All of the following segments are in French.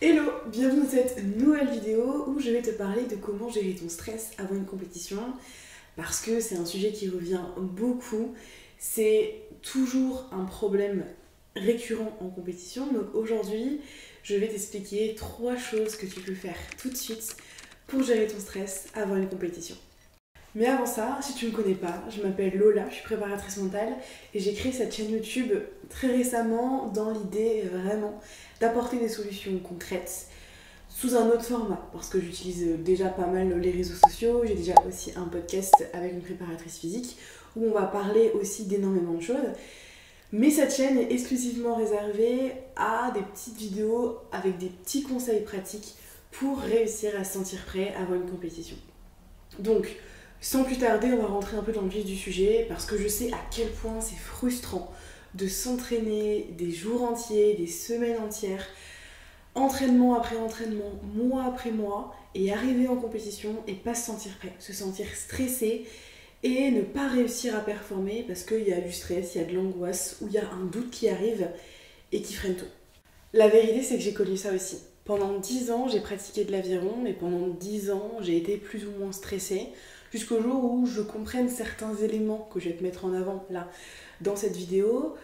Hello, bienvenue dans cette nouvelle vidéo où je vais te parler de comment gérer ton stress avant une compétition parce que c'est un sujet qui revient beaucoup, c'est toujours un problème récurrent en compétition. Donc aujourd'hui, je vais t'expliquer 3 choses que tu peux faire tout de suite pour gérer ton stress avant une compétition. Mais avant ça, si tu ne me connais pas, je m'appelle Lola, je suis préparatrice mentale et j'ai créé cette chaîne YouTube très récemment dans l'idée vraiment d'apporter des solutions concrètes sous un autre format parce que j'utilise déjà pas mal les réseaux sociaux, j'ai déjà aussi un podcast avec une préparatrice physique où on va parler aussi d'énormément de choses. Mais cette chaîne est exclusivement réservée à des petites vidéos avec des petits conseils pratiques pour réussir à se sentir prêt avant une compétition. Donc, sans plus tarder, on va rentrer un peu dans le vif du sujet parce que je sais à quel point c'est frustrant de s'entraîner des jours entiers, des semaines entières, entraînement après entraînement, mois après mois, et arriver en compétition et pas se sentir prêt, se sentir stressé et ne pas réussir à performer parce qu'il y a du stress, il y a de l'angoisse ou il y a un doute qui arrive et qui freine tout. La vérité, c'est que j'ai connu ça aussi. Pendant 10 ans, j'ai pratiqué de l'aviron et pendant 10 ans, j'ai été plus ou moins stressée jusqu'au jour où je comprenne certains éléments que je vais te mettre en avant là dans cette vidéo.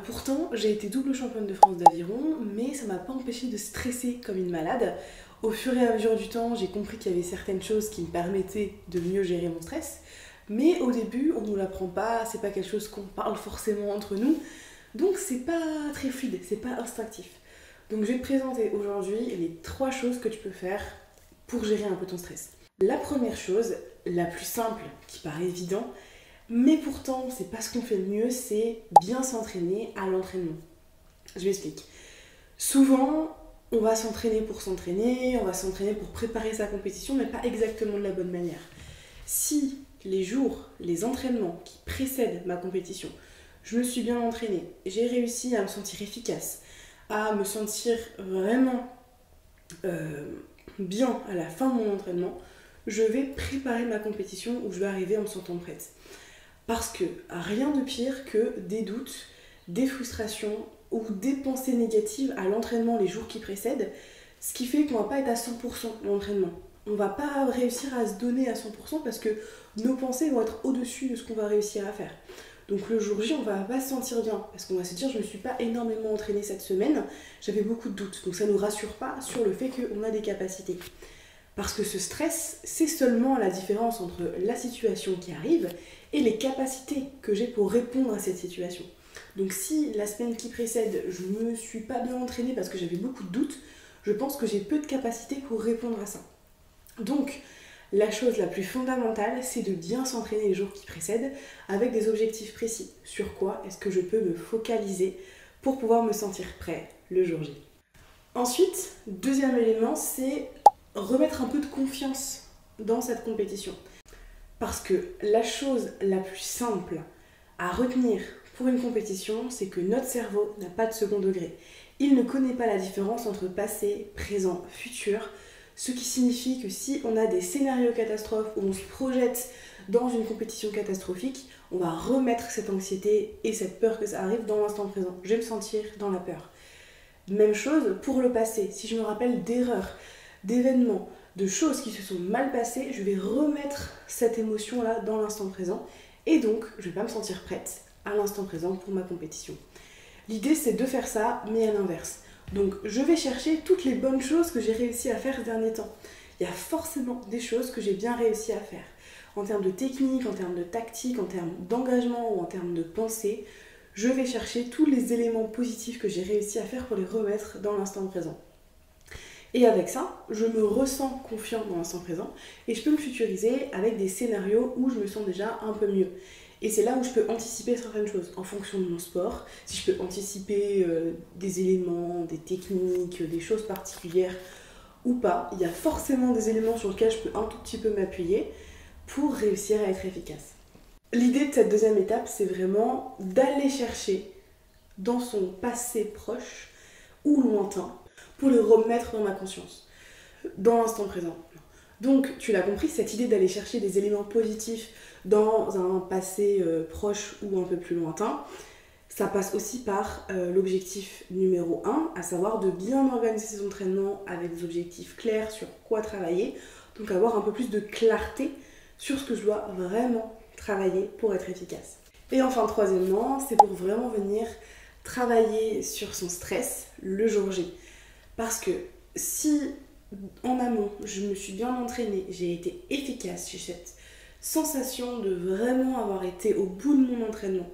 Pourtant, j'ai été double championne de France d'aviron, mais ça m'a pas empêché de stresser comme une malade. Au fur et à mesure du temps, j'ai compris qu'il y avait certaines choses qui me permettaient de mieux gérer mon stress. Mais au début, on nous l'apprend pas, c'est pas quelque chose qu'on parle forcément entre nous. Donc c'est pas très fluide, c'est pas instinctif. Donc je vais te présenter aujourd'hui les 3 choses que tu peux faire pour gérer un peu ton stress. La première chose, la plus simple, qui paraît évident, mais pourtant c'est pas ce qu'on fait le mieux, c'est bien s'entraîner à l'entraînement. Je m'explique. Souvent, on va s'entraîner pour s'entraîner, on va s'entraîner pour préparer sa compétition, mais pas exactement de la bonne manière. Si les jours, les entraînements qui précèdent ma compétition, je me suis bien entraînée, j'ai réussi à me sentir efficace, à me sentir vraiment bien à la fin de mon entraînement, je vais préparer ma compétition où je vais arriver en me sentant prête. Parce que rien de pire que des doutes, des frustrations ou des pensées négatives à l'entraînement les jours qui précèdent, ce qui fait qu'on va pas être à 100% de l'entraînement. On va pas réussir à se donner à 100% parce que nos pensées vont être au-dessus de ce qu'on va réussir à faire. Donc le jour J, on va pas se sentir bien parce qu'on va se dire je me suis pas énormément entraînée cette semaine, j'avais beaucoup de doutes. Donc ça nous rassure pas sur le fait qu'on a des capacités. Parce que ce stress, c'est seulement la différence entre la situation qui arrive et les capacités que j'ai pour répondre à cette situation. Donc si la semaine qui précède, je me suis pas bien entraînée parce que j'avais beaucoup de doutes, je pense que j'ai peu de capacités pour répondre à ça. Donc, la chose la plus fondamentale, c'est de bien s'entraîner les jours qui précèdent avec des objectifs précis. Sur quoi est-ce que je peux me focaliser pour pouvoir me sentir prêt le jour J. Ensuite, deuxième élément, c'est remettre un peu de confiance dans cette compétition. Parce que la chose la plus simple à retenir pour une compétition, c'est que notre cerveau n'a pas de second degré. Il ne connaît pas la différence entre passé, présent, futur, ce qui signifie que si on a des scénarios catastrophes où on se projette dans une compétition catastrophique, on va remettre cette anxiété et cette peur que ça arrive dans l'instant présent. Je vais me sentir dans la peur. Même chose pour le passé. Si je me rappelle d'erreurs, d'événements, de choses qui se sont mal passées, je vais remettre cette émotion-là dans l'instant présent et donc je vais pas me sentir prête à l'instant présent pour ma compétition. L'idée c'est de faire ça mais à l'inverse. Donc je vais chercher toutes les bonnes choses que j'ai réussi à faire ces derniers temps. Il y a forcément des choses que j'ai bien réussi à faire. En termes de technique, en termes de tactique, en termes d'engagement ou en termes de pensée, je vais chercher tous les éléments positifs que j'ai réussi à faire pour les remettre dans l'instant présent. Et avec ça, je me ressens confiant dans l'instant présent et je peux me futuriser avec des scénarios où je me sens déjà un peu mieux. Et c'est là où je peux anticiper certaines choses en fonction de mon sport. Si je peux anticiper des éléments, des techniques, des choses particulières ou pas, il y a forcément des éléments sur lesquels je peux un tout petit peu m'appuyer pour réussir à être efficace. L'idée de cette deuxième étape, c'est vraiment d'aller chercher dans son passé proche ou lointain pour le remettre dans ma conscience, dans l'instant présent. Donc, tu l'as compris, cette idée d'aller chercher des éléments positifs dans un passé proche ou un peu plus lointain, Ça passe aussi par l'objectif numéro 1, à savoir de bien organiser ses entraînements avec des objectifs clairs sur quoi travailler, donc avoir un peu plus de clarté sur ce que je dois vraiment travailler pour être efficace. Et enfin, troisièmement, c'est pour vraiment venir travailler sur son stress le jour J. Parce que si en amont, je me suis bien entraînée, j'ai été efficace, j'ai cette sensation de vraiment avoir été au bout de mon entraînement,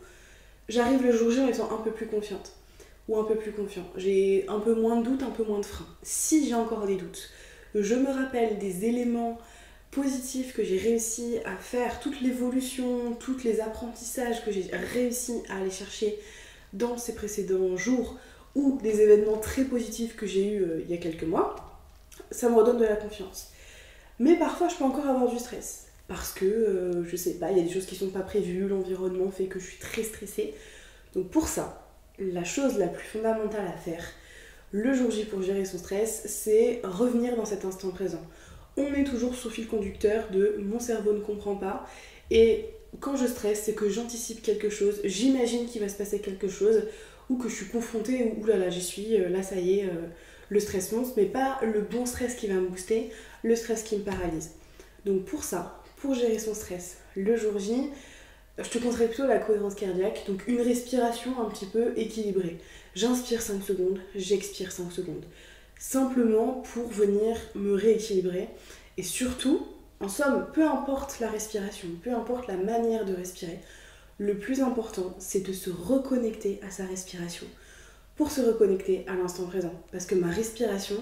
j'arrive le jour J en étant un peu plus confiante ou un peu plus confiant. J'ai un peu moins de doutes, un peu moins de freins. Si j'ai encore des doutes, je me rappelle des éléments positifs que j'ai réussi à faire, toute l'évolution, tous les apprentissages que j'ai réussi à aller chercher dans ces précédents jours ou des événements très positifs que j'ai eus il y a quelques mois, ça me redonne de la confiance. Mais parfois, je peux encore avoir du stress. Parce que, je sais pas, il y a des choses qui sont pas prévues, l'environnement fait que je suis très stressée. Donc pour ça, la chose la plus fondamentale à faire le jour J pour gérer son stress, c'est revenir dans cet instant présent. On est toujours sous fil conducteur de mon cerveau ne comprend pas. Et quand je stresse, c'est que j'anticipe quelque chose, j'imagine qu'il va se passer quelque chose, ou que je suis confrontée, ou oulala, j'y suis, là ça y est, le stress monte, mais pas le bon stress qui va me booster, le stress qui me paralyse. Donc pour ça, pour gérer son stress le jour J, je te conseillerais plutôt la cohérence cardiaque, donc une respiration un petit peu équilibrée. J'inspire 5 secondes, j'expire 5 secondes. Simplement pour venir me rééquilibrer. Et surtout, en somme, peu importe la respiration, peu importe la manière de respirer, le plus important, c'est de se reconnecter à sa respiration. Pour se reconnecter à l'instant présent. Parce que ma respiration,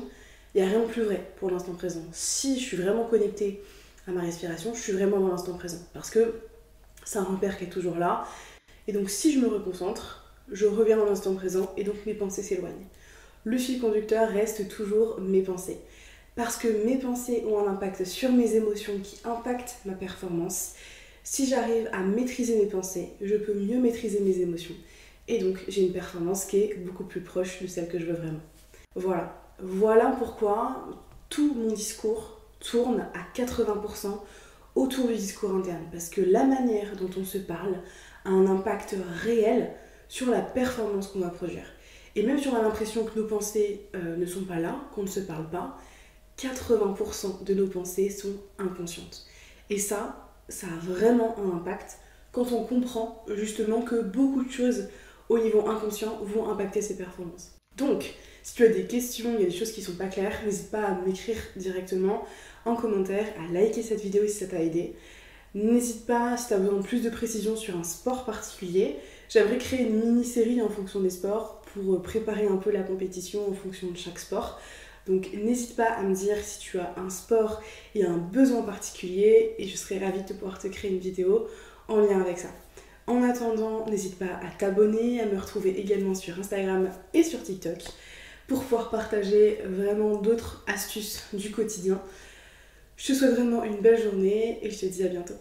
il n'y a rien de plus vrai pour l'instant présent. Si je suis vraiment connectée à ma respiration, je suis vraiment dans l'instant présent. Parce que c'est un repère qui est toujours là. Et donc si je me reconcentre, je reviens dans l'instant présent et donc mes pensées s'éloignent. Le fil conducteur reste toujours mes pensées. Parce que mes pensées ont un impact sur mes émotions qui impactent ma performance. Si j'arrive à maîtriser mes pensées, je peux mieux maîtriser mes émotions. Et donc j'ai une performance qui est beaucoup plus proche de celle que je veux vraiment. Voilà pourquoi tout mon discours tourne à 80% autour du discours interne. Parce que la manière dont on se parle a un impact réel sur la performance qu'on va produire. Et même si on a l'impression que nos pensées ne sont pas là, qu'on ne se parle pas, 80% de nos pensées sont inconscientes. Et ça a vraiment un impact quand on comprend justement que beaucoup de choses au niveau inconscient vont impacter ses performances. Donc, si tu as des questions, il y a des choses qui ne sont pas claires, n'hésite pas à m'écrire directement en commentaire, à liker cette vidéo si ça t'a aidé. N'hésite pas, si tu as besoin de plus de précision sur un sport particulier, j'aimerais créer une mini-série en fonction des sports pour préparer un peu la compétition en fonction de chaque sport. Donc n'hésite pas à me dire si tu as un sport et un besoin particulier et je serai ravie de pouvoir te créer une vidéo en lien avec ça. En attendant, n'hésite pas à t'abonner, à me retrouver également sur Instagram et sur TikTok pour pouvoir partager vraiment d'autres astuces du quotidien. Je te souhaite vraiment une belle journée et je te dis à bientôt.